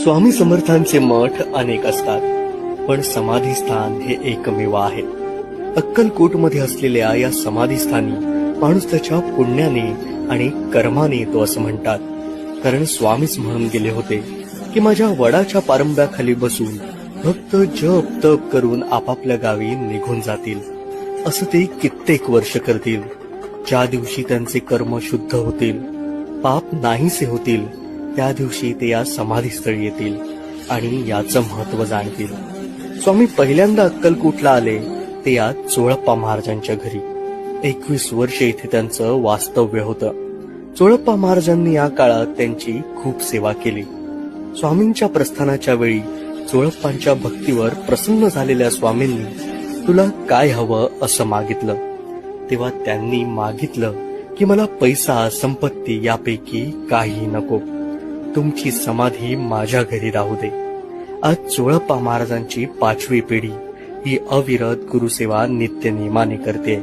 स्वामी समर्थांचे मठ अनेक असतात, पण समाधीस्थान हे एकमेव आहे. अक्कलकोटमध्ये असलेल्या या समाधीस्थानी माणूस त्याच्या पुण्याने आणि कर्माने येतो असं म्हणतात. कारण स्वामीच म्हणून गेले होते की माझ्या वडाच्या पारंब्याखाली बसून भक्त जप तप करून आपापल्या गावी निघून जातील. असं ते कित्येक वर्ष करतील. ज्या दिवशी त्यांचे कर्म शुद्ध होतील, पाप नाहीसे होतील, त्या दिवशी ते या समाधीस्थळी येतील आणि याचं महत्व जाणतील. स्वामी पहिल्यांदा अक्कलकोटला आले ते या चोळप्पा महाराजांच्या घरी. 21 वर्षे इथे त्यांचं वास्तव्य होतं. चोळप्पा महाराजांनी या काळात त्यांची खूप सेवा केली. स्वामींच्या प्रस्थानाच्या वेळी चोळप्पांच्या भक्तीवर प्रसन्न झालेल्या स्वामींनी तुला काय हवं असं मागितलं. तेव्हा त्यांनी मागितलं की मला पैसा संपत्ती यापैकी काही नको, तुमची समाधी माझ्या घरी राहू दे. आज चोळप्पा महाराजांची 5वी पिढी ही अविरत गुरुसेवा नित्य नेमाने करते.